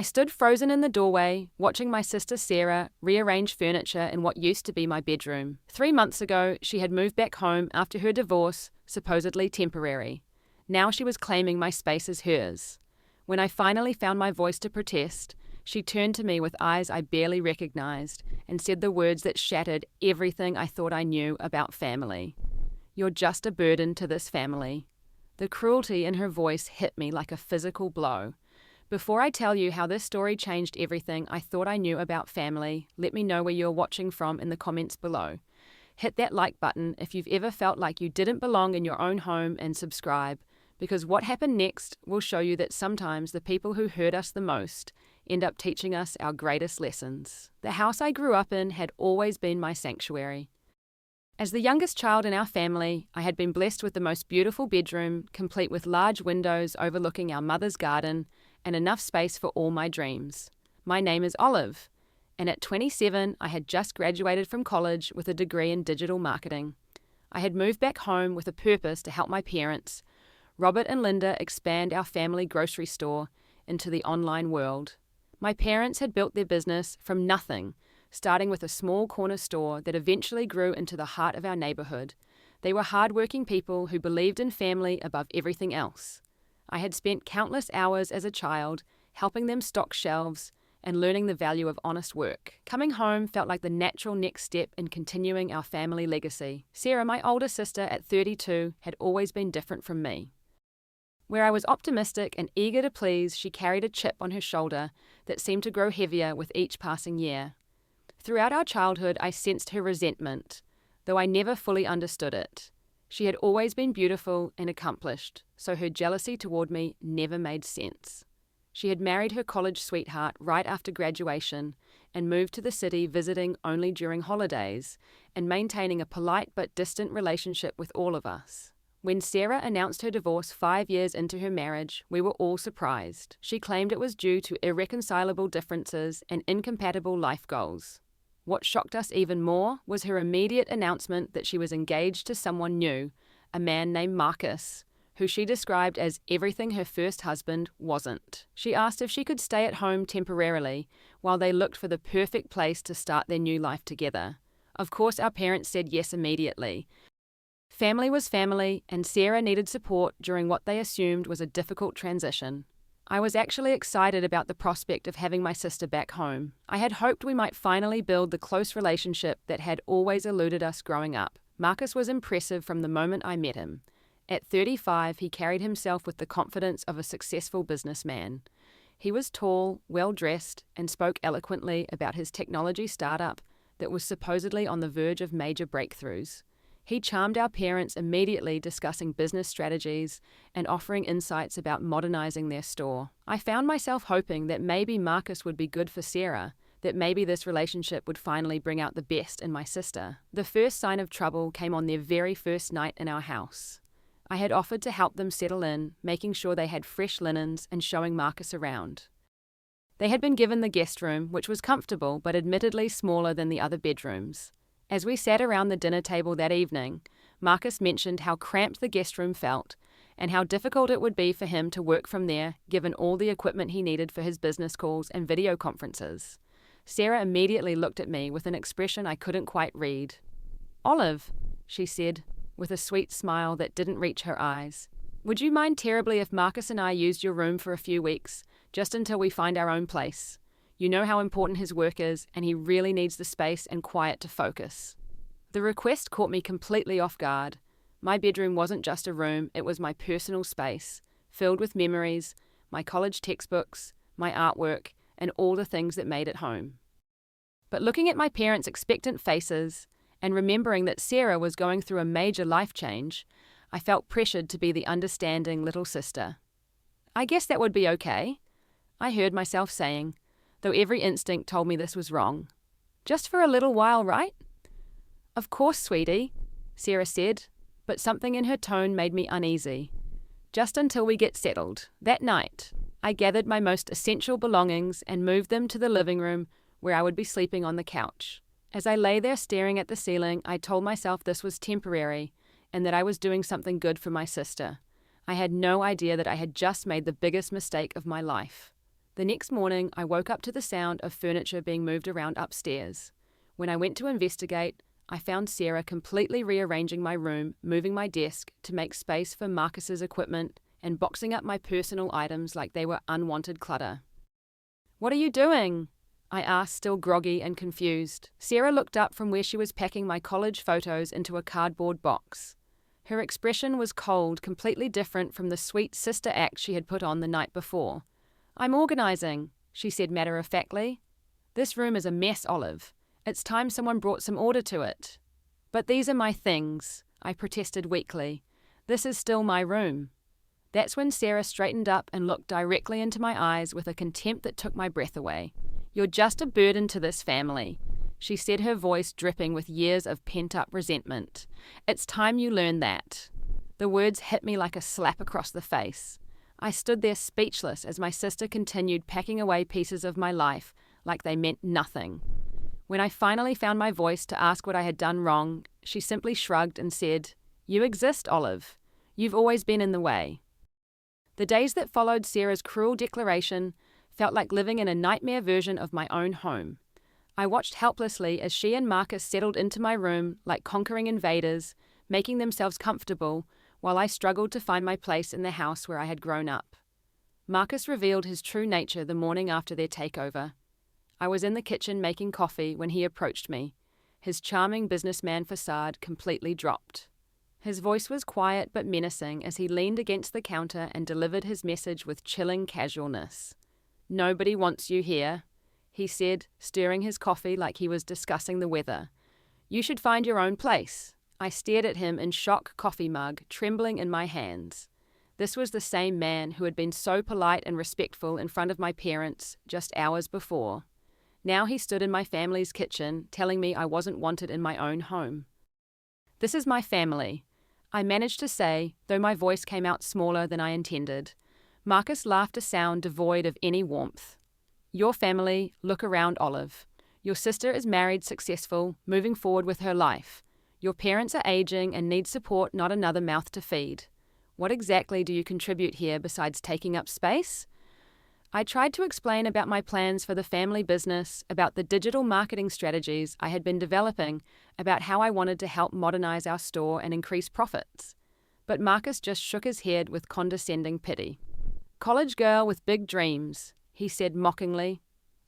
I stood frozen in the doorway, watching my sister Sarah rearrange furniture in what used to be my bedroom. 3 months ago, she had moved back home after her divorce, supposedly temporary. Now she was claiming my space as hers. When I finally found my voice to protest, she turned to me with eyes I barely recognized and said the words that shattered everything I thought I knew about family. "You're just a burden to this family." The cruelty in her voice hit me like a physical blow. Before I tell you how this story changed everything I thought I knew about family, let me know where you're watching from in the comments below. Hit that like button if you've ever felt like you didn't belong in your own home, and subscribe, because what happened next will show you that sometimes the people who hurt us the most end up teaching us our greatest lessons. The house I grew up in had always been my sanctuary. As the youngest child in our family, I had been blessed with the most beautiful bedroom, complete with large windows overlooking our mother's garden and enough space for all my dreams. My name is Olive, and at 27, I had just graduated from college with a degree in digital marketing. I had moved back home with a purpose to help my parents, Robert and Linda, expand our family grocery store into the online world. My parents had built their business from nothing, starting with a small corner store that eventually grew into the heart of our neighborhood. They were hardworking people who believed in family above everything else. I had spent countless hours as a child helping them stock shelves and learning the value of honest work. Coming home felt like the natural next step in continuing our family legacy. Sarah, my older sister at 32, had always been different from me. Where I was optimistic and eager to please, she carried a chip on her shoulder that seemed to grow heavier with each passing year. Throughout our childhood, I sensed her resentment, though I never fully understood it. She had always been beautiful and accomplished, so her jealousy toward me never made sense. She had married her college sweetheart right after graduation and moved to the city, visiting only during holidays and maintaining a polite but distant relationship with all of us. When Sarah announced her divorce 5 years into her marriage, we were all surprised. She claimed it was due to irreconcilable differences and incompatible life goals. What shocked us even more was her immediate announcement that she was engaged to someone new, a man named Marcus, who she described as everything her first husband wasn't. She asked if she could stay at home temporarily while they looked for the perfect place to start their new life together. Of course, our parents said yes immediately. Family was family, and Sarah needed support during what they assumed was a difficult transition. I was actually excited about the prospect of having my sister back home. I had hoped we might finally build the close relationship that had always eluded us growing up. Marcus was impressive from the moment I met him. At 35, he carried himself with the confidence of a successful businessman. He was tall, well-dressed, and spoke eloquently about his technology startup that was supposedly on the verge of major breakthroughs. He charmed our parents immediately, discussing business strategies and offering insights about modernizing their store. I found myself hoping that maybe Marcus would be good for Sarah, that maybe this relationship would finally bring out the best in my sister. The first sign of trouble came on their very first night in our house. I had offered to help them settle in, making sure they had fresh linens and showing Marcus around. They had been given the guest room, which was comfortable but admittedly smaller than the other bedrooms. As we sat around the dinner table that evening, Marcus mentioned how cramped the guest room felt and how difficult it would be for him to work from there given all the equipment he needed for his business calls and video conferences. Sarah immediately looked at me with an expression I couldn't quite read. "Olive," she said, with a sweet smile that didn't reach her eyes, "would you mind terribly if Marcus and I used your room for a few weeks, just until we find our own place? You know how important his work is, and he really needs the space and quiet to focus." The request caught me completely off guard. My bedroom wasn't just a room, it was my personal space, filled with memories, my college textbooks, my artwork, and all the things that made it home. But looking at my parents' expectant faces, and remembering that Sarah was going through a major life change, I felt pressured to be the understanding little sister. "I guess that would be okay," I heard myself saying, though every instinct told me this was wrong. "Just for a little while, right?" "Of course, sweetie," Sarah said, but something in her tone made me uneasy. "Just until we get settled." That night, I gathered my most essential belongings and moved them to the living room where I would be sleeping on the couch. As I lay there staring at the ceiling, I told myself this was temporary and that I was doing something good for my sister. I had no idea that I had just made the biggest mistake of my life. The next morning, I woke up to the sound of furniture being moved around upstairs. When I went to investigate, I found Sarah completely rearranging my room, moving my desk to make space for Marcus's equipment, and boxing up my personal items like they were unwanted clutter. "What are you doing?" I asked, still groggy and confused. Sarah looked up from where she was packing my college photos into a cardboard box. Her expression was cold, completely different from the sweet sister act she had put on the night before. "I'm organizing," she said matter-of-factly. "This room is a mess, Olive. It's time someone brought some order to it." "But these are my things," I protested weakly. "This is still my room." That's when Sarah straightened up and looked directly into my eyes with a contempt that took my breath away. "You're just a burden to this family," she said, her voice dripping with years of pent-up resentment. "It's time you learn that." The words hit me like a slap across the face. I stood there speechless as my sister continued packing away pieces of my life like they meant nothing. When I finally found my voice to ask what I had done wrong, she simply shrugged and said, "You exist, Olive. You've always been in the way." The days that followed Sarah's cruel declaration felt like living in a nightmare version of my own home. I watched helplessly as she and Marcus settled into my room like conquering invaders, making themselves comfortable, while I struggled to find my place in the house where I had grown up. Marcus revealed his true nature the morning after their takeover. I was in the kitchen making coffee when he approached me, his charming businessman facade completely dropped. His voice was quiet but menacing as he leaned against the counter and delivered his message with chilling casualness. "Nobody wants you here," he said, stirring his coffee like he was discussing the weather. "You should find your own place." I stared at him in shock, coffee mug trembling in my hands. This was the same man who had been so polite and respectful in front of my parents just hours before. Now he stood in my family's kitchen, telling me I wasn't wanted in my own home. "This is my family," I managed to say, though my voice came out smaller than I intended. Marcus laughed, a sound devoid of any warmth. "Your family, look around, Olive. Your sister is married, successful, moving forward with her life. Your parents are aging and need support, not another mouth to feed. What exactly do you contribute here besides taking up space?" I tried to explain about my plans for the family business, about the digital marketing strategies I had been developing, about how I wanted to help modernize our store and increase profits. But Marcus just shook his head with condescending pity. "College girl with big dreams," he said mockingly.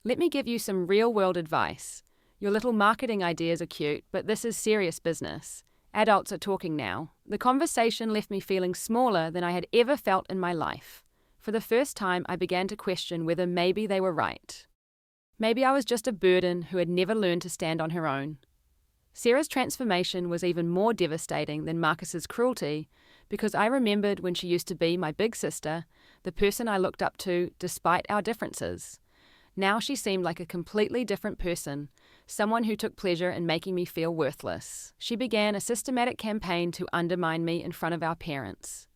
"Let me give you some real-world advice. Your little marketing ideas are cute, but this is serious business. Adults are talking now." The conversation left me feeling smaller than I had ever felt in my life. For the first time, I began to question whether maybe they were right. Maybe I was just a burden who had never learned to stand on her own. Sarah's transformation was even more devastating than Marcus's cruelty, because I remembered when she used to be my big sister, the person I looked up to despite our differences. Now she seemed like a completely different person, someone who took pleasure in making me feel worthless. She began a systematic campaign to undermine me in front of our parents.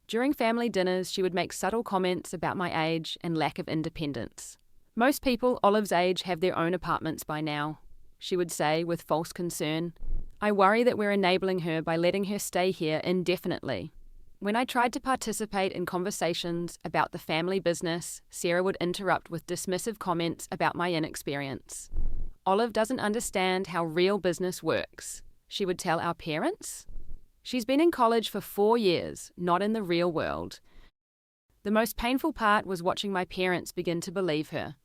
During family dinners, she would make subtle comments about my age and lack of independence. "Most people Olive's age have their own apartments by now," she would say with false concern. "I worry that we're enabling her by letting her stay here indefinitely." When I tried to participate in conversations about the family business, Sarah would interrupt with dismissive comments about my inexperience. "Olive doesn't understand how real business works," she would tell our parents. "She's been in college for 4 years, not in the real world." The most painful part was watching my parents begin to believe her.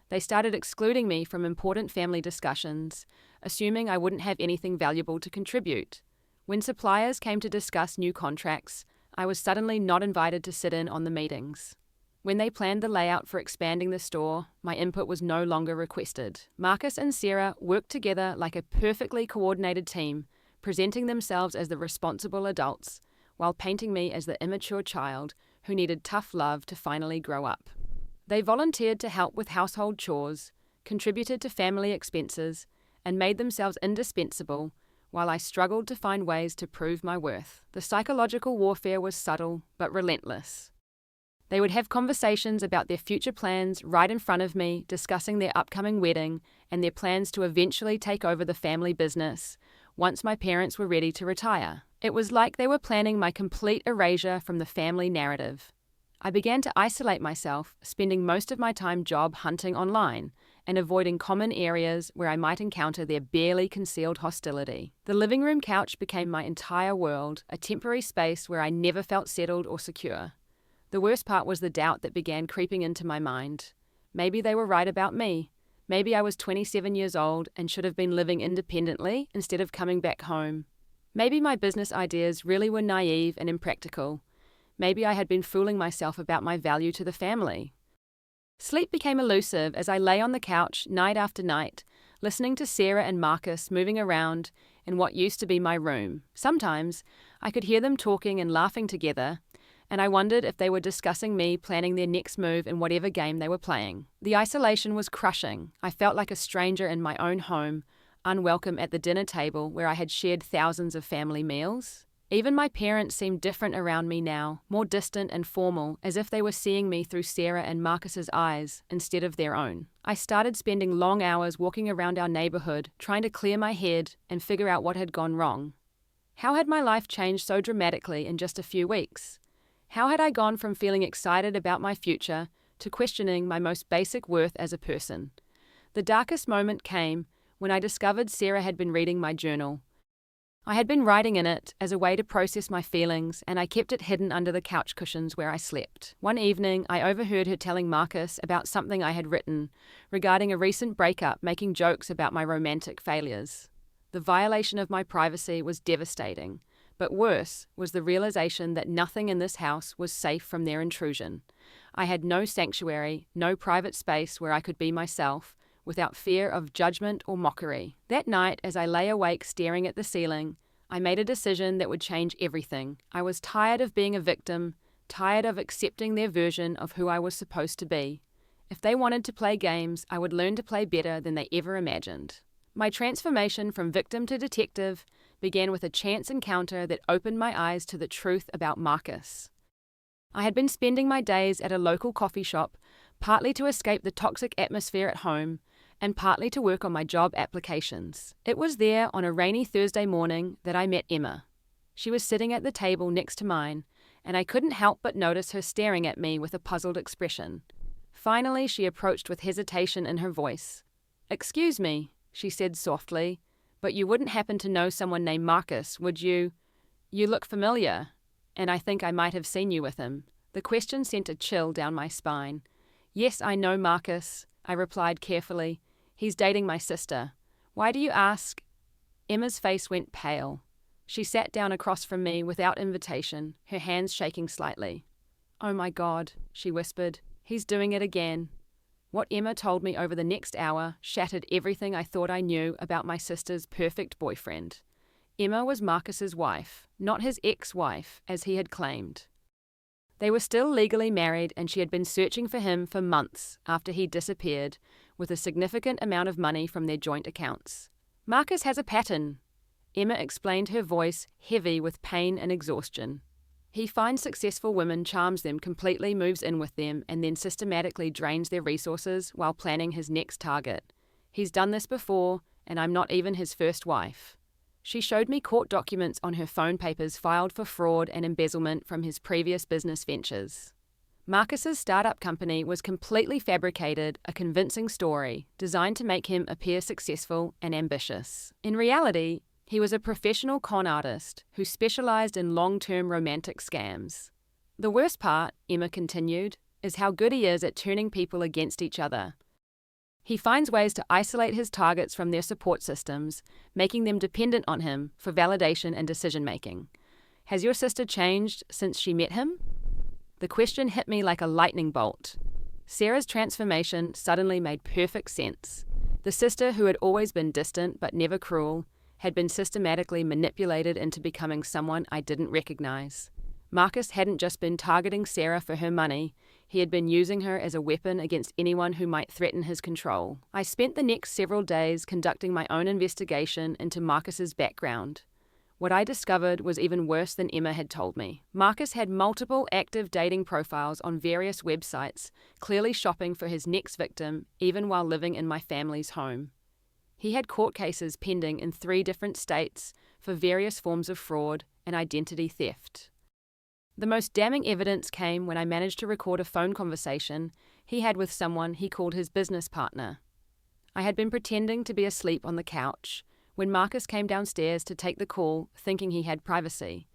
They started excluding me from important family discussions, assuming I wouldn't have anything valuable to contribute. When suppliers came to discuss new contracts, I was suddenly not invited to sit in on the meetings. When they planned the layout for expanding the store, my input was no longer requested. Marcus and Sarah worked together like a perfectly coordinated team, presenting themselves as the responsible adults, while painting me as the immature child who needed tough love to finally grow up. They volunteered to help with household chores, contributed to family expenses, and made themselves indispensable, while I struggled to find ways to prove my worth. The psychological warfare was subtle but relentless. They would have conversations about their future plans right in front of me, discussing their upcoming wedding and their plans to eventually take over the family business once my parents were ready to retire. It was like they were planning my complete erasure from the family narrative. I began to isolate myself, spending most of my time job hunting online and avoiding common areas where I might encounter their barely concealed hostility. The living room couch became my entire world, a temporary space where I never felt settled or secure. The worst part was the doubt that began creeping into my mind. Maybe they were right about me. Maybe I was 27 years old and should have been living independently instead of coming back home. Maybe my business ideas really were naive and impractical. Maybe I had been fooling myself about my value to the family. Sleep became elusive as I lay on the couch night after night, listening to Sarah and Marcus moving around in what used to be my room. Sometimes I could hear them talking and laughing together, and I wondered if they were discussing me planning their next move in whatever game they were playing. The isolation was crushing. I felt like a stranger in my own home, unwelcome at the dinner table where I had shared thousands of family meals. Even my parents seemed different around me now, more distant and formal, as if they were seeing me through Sarah and Marcus's eyes instead of their own. I started spending long hours walking around our neighborhood, trying to clear my head and figure out what had gone wrong. How had my life changed so dramatically in just a few weeks? How had I gone from feeling excited about my future to questioning my most basic worth as a person? The darkest moment came when I discovered Sarah had been reading my journal. I had been writing in it as a way to process my feelings, and I kept it hidden under the couch cushions where I slept. One evening, I overheard her telling Marcus about something I had written regarding a recent breakup, making jokes about my romantic failures. The violation of my privacy was devastating, but worse was the realization that nothing in this house was safe from their intrusion. I had no sanctuary, no private space where I could be myself, without fear of judgment or mockery. That night, as I lay awake staring at the ceiling, I made a decision that would change everything. I was tired of being a victim, tired of accepting their version of who I was supposed to be. If they wanted to play games, I would learn to play better than they ever imagined. My transformation from victim to detective began with a chance encounter that opened my eyes to the truth about Marcus. I had been spending my days at a local coffee shop, partly to escape the toxic atmosphere at home, and partly to work on my job applications. It was there on a rainy Thursday morning that I met Emma. She was sitting at the table next to mine, and I couldn't help but notice her staring at me with a puzzled expression. Finally, she approached with hesitation in her voice. "Excuse me," she said softly, "but you wouldn't happen to know someone named Marcus, would you? You look familiar, and I think I might have seen you with him." The question sent a chill down my spine. "Yes, I know Marcus," I replied carefully. "He's dating my sister. Why do you ask?" Emma's face went pale. She sat down across from me without invitation, her hands shaking slightly. "Oh my God," she whispered. "He's doing it again." What Emma told me over the next hour shattered everything I thought I knew about my sister's perfect boyfriend. Emma was Marcus's wife, not his ex-wife, as he had claimed. They were still legally married, and she had been searching for him for months after he disappeared, with a significant amount of money from their joint accounts. "Marcus has a pattern," Emma explained, her voice heavy with pain and exhaustion. "He finds successful women, charms them completely, moves in with them, and then systematically drains their resources while planning his next target. He's done this before, and I'm not even his first wife." She showed me court documents on her phone papers filed for fraud and embezzlement from his previous business ventures. Marcus's startup company was completely fabricated, a convincing story designed to make him appear successful and ambitious. In reality, he was a professional con artist who specialized in long-term romantic scams. "The worst part," Emma continued, "is how good he is at turning people against each other. He finds ways to isolate his targets from their support systems, making them dependent on him for validation and decision-making. Has your sister changed since she met him?" The question hit me like a lightning bolt. Sarah's transformation suddenly made perfect sense. The sister who had always been distant but never cruel had been systematically manipulated into becoming someone I didn't recognize. Marcus hadn't just been targeting Sarah for her money, he had been using her as a weapon against anyone who might threaten his control. I spent the next several days conducting my own investigation into Marcus's background. What I discovered was even worse than Emma had told me. Marcus had multiple active dating profiles on various websites, clearly shopping for his next victim, even while living in my family's home. He had court cases pending in 3 different states for various forms of fraud and identity theft. The most damning evidence came when I managed to record a phone conversation he had with someone he called his business partner. I had been pretending to be asleep on the couch when Marcus came downstairs to take the call, thinking he had privacy.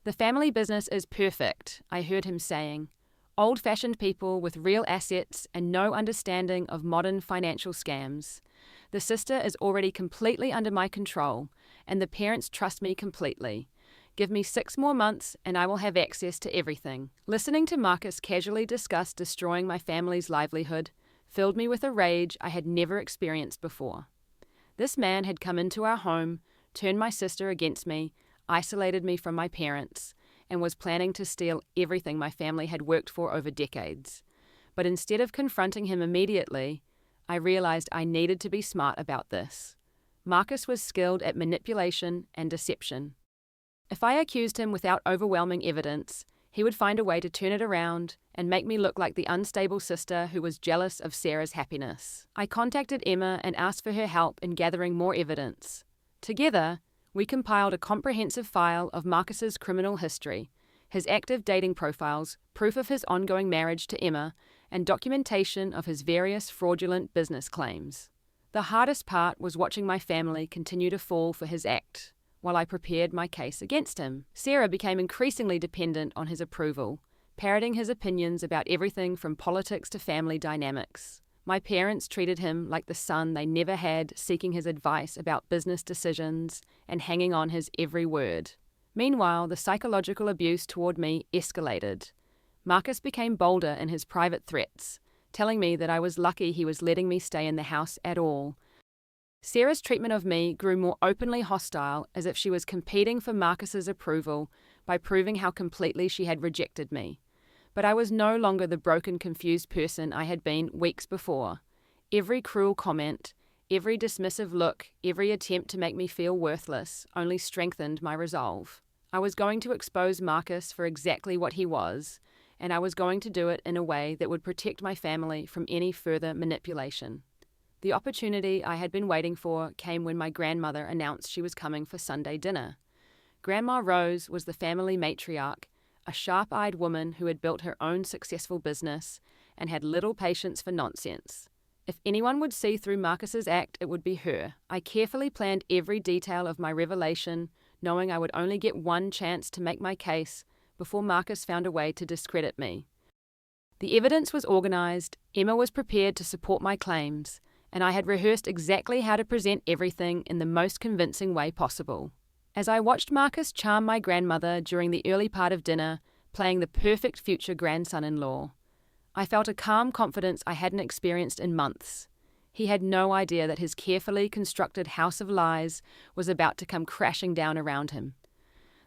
"The family business is perfect," I heard him saying. "Old-fashioned people with real assets and no understanding of modern financial scams. The sister is already completely under my control, and the parents trust me completely. Give me 6 more months and I will have access to everything." Listening to Marcus casually discuss destroying my family's livelihood filled me with a rage I had never experienced before. This man had come into our home, turned my sister against me, isolated me from my parents, and was planning to steal everything my family had worked for over decades. But instead of confronting him immediately, I realized I needed to be smart about this. Marcus was skilled at manipulation and deception. If I accused him without overwhelming evidence, he would find a way to turn it around and make me look like the unstable sister who was jealous of Sarah's happiness. I contacted Emma and asked for her help in gathering more evidence. Together, we compiled a comprehensive file of Marcus's criminal history, his active dating profiles, proof of his ongoing marriage to Emma, and documentation of his various fraudulent business claims. The hardest part was watching my family continue to fall for his act while I prepared my case against him. Sarah became increasingly dependent on his approval, parroting his opinions about everything from politics to family dynamics. My parents treated him like the son they never had, seeking his advice about business decisions and hanging on his every word. Meanwhile, the psychological abuse toward me escalated. Marcus became bolder in his private threats, telling me that I was lucky he was letting me stay in the house at all. Sarah's treatment of me grew more openly hostile, as if she was competing for Marcus's approval by proving how completely she had rejected me. But I was no longer the broken, confused person I had been weeks before. Every cruel comment, every dismissive look, every attempt to make me feel worthless only strengthened my resolve. I was going to expose Marcus for exactly what he was, and I was going to do it in a way that would protect my family from any further manipulation. The opportunity I had been waiting for came when my grandmother announced she was coming for Sunday dinner. Grandma Rose was the family matriarch, a sharp-eyed woman who had built her own successful business and had little patience for nonsense. If anyone would see through Marcus's act, it would be her. I carefully planned every detail of my revelation, knowing I would only get one chance to make my case before Marcus found a way to discredit me. The evidence was organized, Emma was prepared to support my claims, and I had rehearsed exactly how to present everything in the most convincing way possible. As I watched Marcus charm my grandmother during the early part of dinner, playing the perfect future grandson-in-law, I felt a calm confidence I hadn't experienced in months. He had no idea that his carefully constructed house of lies was about to come crashing down around him.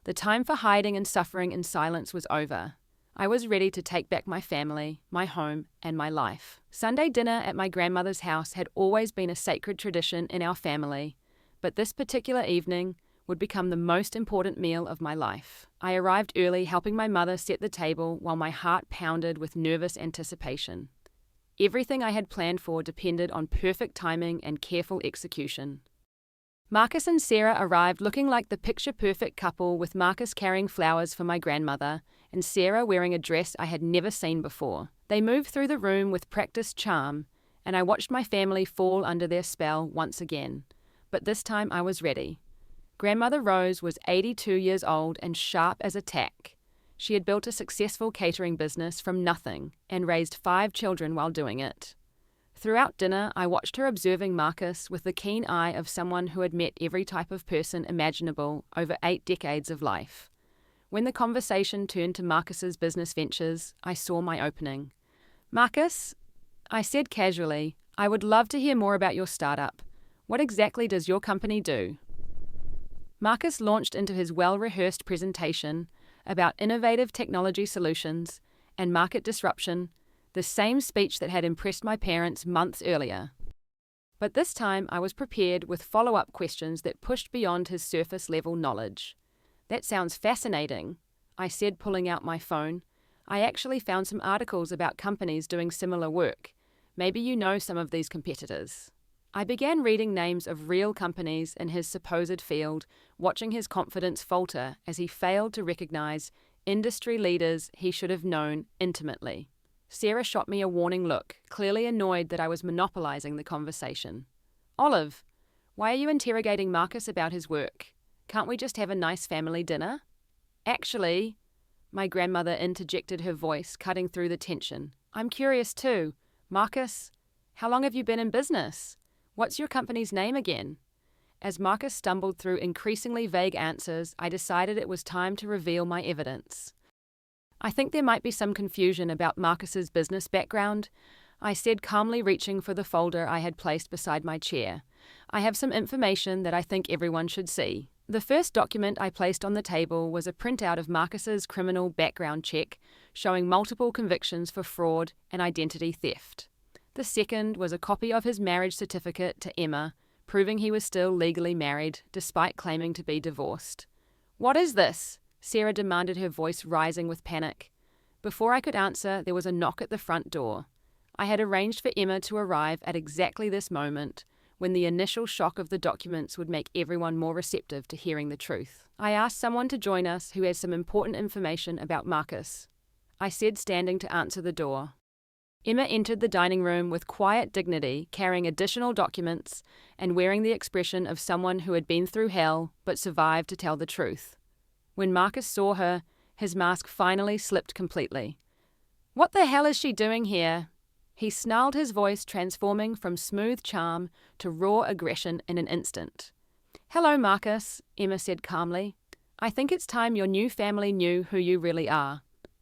The time for hiding and suffering in silence was over. I was ready to take back my family, my home, and my life. Sunday dinner at my grandmother's house had always been a sacred tradition in our family, but this particular evening would become the most important meal of my life. I arrived early, helping my mother set the table while my heart pounded with nervous anticipation. Everything I had planned for depended on perfect timing and careful execution. Marcus and Sarah arrived looking like the picture-perfect couple, with Marcus carrying flowers for my grandmother and Sarah wearing a dress I had never seen before. They moved through the room with practiced charm, and I watched my family fall under their spell once again. But this time I was ready. Grandmother Rose was 82 years old and sharp as a tack. She had built a successful catering business from nothing and raised 5 children while doing it. Throughout dinner, I watched her observing Marcus with the keen eye of someone who had met every type of person imaginable over 8 decades of life. When the conversation turned to Marcus's business ventures, I saw my opening. "Marcus," I said casually, "I would love to hear more about your startup. What exactly does your company do?" Marcus launched into his well-rehearsed presentation about innovative technology solutions and market disruption, the same speech that had impressed my parents months earlier. But this time I was prepared with follow-up questions that pushed beyond his surface-level knowledge. "That sounds fascinating," I said, pulling out my phone. "I actually found some articles about companies doing similar work. Maybe you know some of these competitors." I began reading names of real companies in his supposed field, watching his confidence falter as he failed to recognize industry leaders he should have known intimately. Sarah shot me a warning look, clearly annoyed that I was monopolizing the conversation. Olive, why are you interrogating Marcus about his work? Can't we just have a nice family dinner? Actually, my grandmother interjected, her voice cutting through the tension. I'm curious too. Marcus, how long have you been in business? What's your company's name again? As Marcus stumbled through increasingly vague answers, I decided it was time to reveal my evidence. I think there might be some confusion about Marcus's business background, I said, calmly reaching for the folder I had placed beside my chair. I have some information that I think everyone should see. The first document I placed on the table was a printout of Marcus's criminal background check, showing multiple convictions for fraud and identity theft. The second was a copy of his marriage certificate to Emma, proving he was still legally married, despite claiming to be divorced. What is this? Sarah demanded, her voice rising with panic. Before I could answer, there was a knock at the front door. I had arranged for Emma to arrive at exactly this moment, when the initial shock of the documents would make everyone more receptive to hearing the truth. I asked someone to join us who has some important information about Marcus, I said, standing to answer the door. Emma entered the dining room with quiet dignity, carrying additional documents and wearing the expression of someone who had been through hell but survived to tell the truth. When Marcus saw her, his mask finally slipped completely. What the hell is she doing here? He snarled, his voice transforming from smooth charm to raw aggression in an instant. Hello, Marcus, Emma said calmly. I think it's time your new family knew who you really are.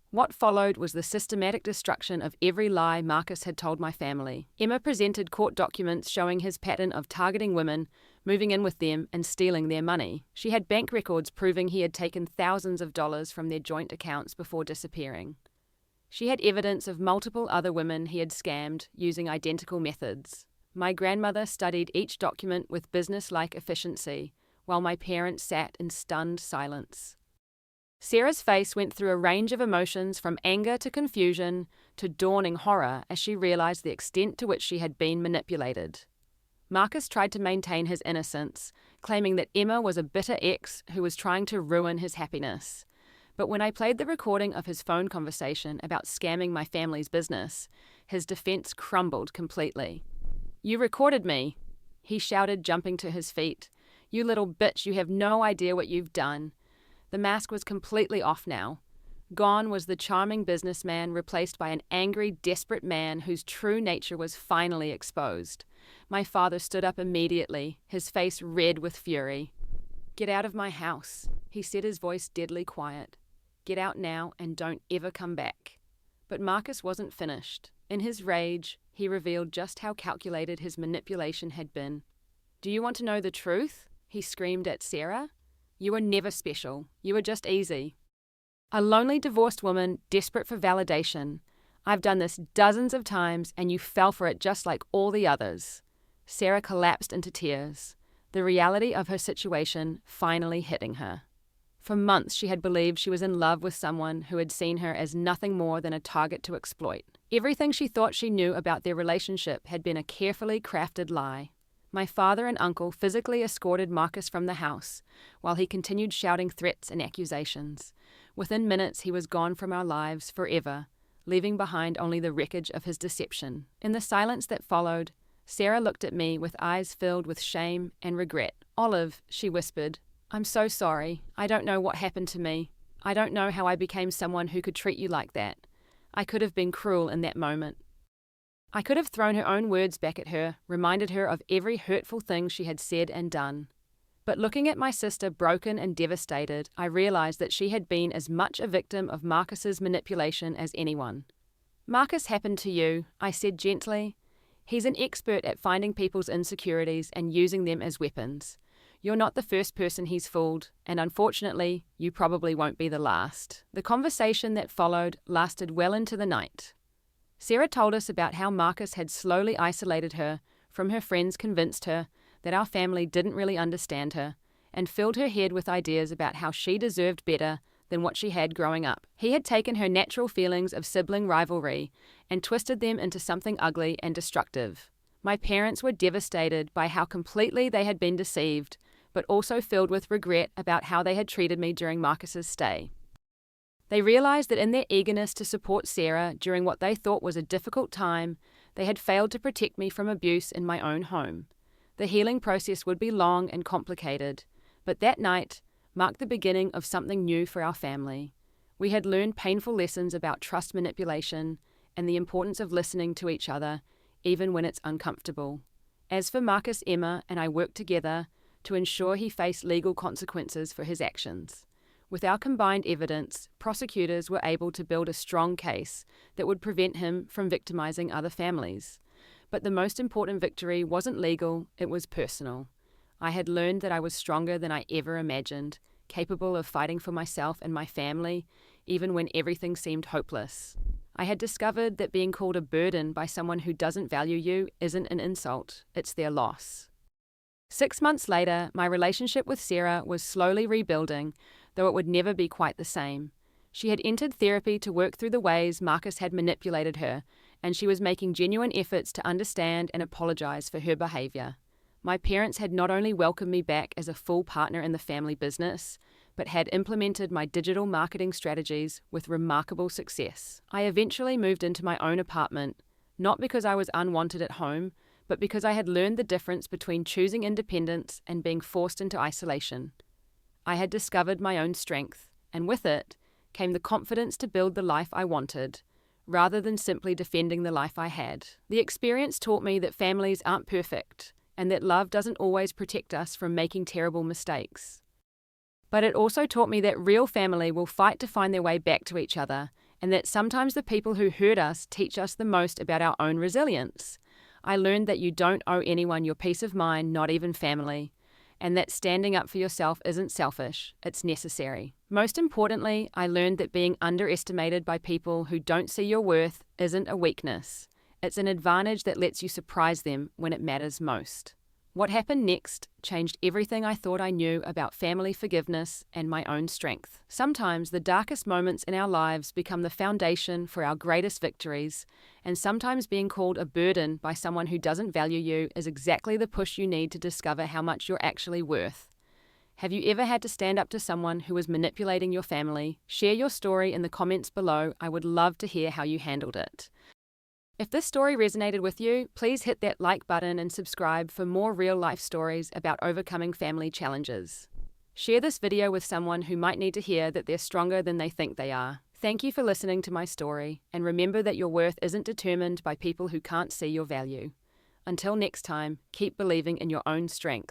What followed was the systematic destruction of every lie Marcus had told my family. Emma presented court documents showing his pattern of targeting women, moving in with them, and stealing their money. She had bank records proving he had taken thousands of dollars from their joint accounts before disappearing. She had evidence of multiple other women he had scammed using identical methods. My grandmother studied each document with business-like efficiency, while my parents sat in stunned silence. Sarah's face went through a range of emotions from anger to confusion to dawning horror as she realized the extent to which she had been manipulated. Marcus tried to maintain his innocence, claiming that Emma was a bitter ex who was trying to ruin his happiness. But when I played the recording of his phone conversation about scamming my family's business, his defense crumbled completely. You recorded me, he shouted, jumping to his feet. You little bitch, you have no idea what you've done. The mask was completely off now. Gone was the charming businessman, replaced by an angry, desperate man whose true nature was finally exposed. My father stood up immediately, his face red with fury. Get out of my house, he said, his voice deadly quiet. Get out now and don't ever come back. But Marcus wasn't finished. In his rage, he revealed just how calculated his manipulation had been. Do you want to know the truth? He screamed at Sarah. You were never special. You were just easy. A lonely divorced woman, desperate for validation. I've done this dozens of times and you fell for it just like all the others. Sarah collapsed into tears, the reality of her situation finally hitting her. For months she had believed she was in love with someone who had seen her as nothing more than a target to exploit. Everything she thought she knew about their relationship had been a carefully crafted lie. My father and uncle physically escorted Marcus from the house, while he continued shouting threats and accusations. Within minutes he was gone from our lives forever, leaving behind only the wreckage of his deception. In the silence that followed, Sarah looked at me with eyes filled with shame and regret. Olive, she whispered, I'm so sorry. I don't know what happened to me. I don't know how I became someone who could treat you like that. I could have been cruel in that moment. I could have thrown her own words back at her, reminded her of every hurtful thing she had said and done. But looking at my sister broken and devastated, I realized that she had been as much a victim of Marcus's manipulation as anyone. Marcus happened to you, I said gently. He's an expert at finding people's insecurities and using them as weapons. You're not the first person he's fooled, and unfortunately, you probably won't be the last. The conversation that followed lasted well into the night. Sarah told us about how Marcus had slowly isolated her from her friends, convinced her that our family didn't really understand her, and filled her head with ideas about how she deserved better than what she had growing up. He had taken her natural feelings of sibling rivalry and twisted them into something ugly and destructive. My parents were devastated by how completely they had been deceived, but also filled with regret about how they had treated me during Marcus's stay. They realized that in their eagerness to support Sarah during what they thought was a difficult time, they had failed to protect me from abuse in my own home. The healing process would be long and complicated, but that night marked the beginning of something new for our family. We had learned painful lessons about trust manipulation and the importance of listening to each other, even when it's uncomfortable. As for Marcus, Emma and I worked together to ensure he faced legal consequences for his actions. With our combined evidence, prosecutors were able to build a strong case that would prevent him from victimizing other families. But the most important victory wasn't legal, it was personal. I had learned that I was stronger than I ever imagined, capable of fighting for myself and my family, even when everything seemed hopeless. I had discovered that being called a burden by someone who doesn't value you isn't an insult, it's their loss. 6 months later, my relationship with Sarah was slowly rebuilding, though it would never be quite the same. She had entered therapy to work through the ways Marcus had manipulated her, and she was making genuine efforts to understand and apologize for her behavior. My parents had not only welcomed me back as a full partner in the family business, but had implemented my digital marketing strategies with remarkable success. I eventually moved into my own apartment, not because I was unwanted at home, but because I had learned the difference between choosing independence and being forced into isolation. I had discovered my own strength, and with it came the confidence to build the life I wanted, rather than simply defending the life I had. The experience taught me that families aren't perfect, and that love doesn't always protect us from making terrible mistakes. But it also taught me that real family will fight to find their way back to each other, and that sometimes the people who hurt us teach us the most about our own resilience. I learned that you don't owe anyone your peace of mind, not even family, and that standing up for yourself isn't selfish, it's necessary. Most importantly, I learned that being underestimated by people who don't see your worth isn't a weakness. It's an advantage that lets you surprise them when it matters most. What happened next changed everything I thought I knew about family forgiveness and my own strength. Sometimes the darkest moments in our lives become the foundation for our greatest victories, and sometimes being called a burden by someone who doesn't value you is exactly the push you need to discover how much you're actually worth. Have you ever had to stand up to someone who was manipulating your family? Share your story in the comments below. I would love to hear how you handled it. If this story resonated with you, please hit that like button and subscribe for more real-life stories about overcoming family challenges. Share this video with someone who might need to hear that they're stronger than they think they are. Thank you for listening to my story, and remember that your worth isn't determined by people who can't see your value. Until next time, keep believing in your own strength.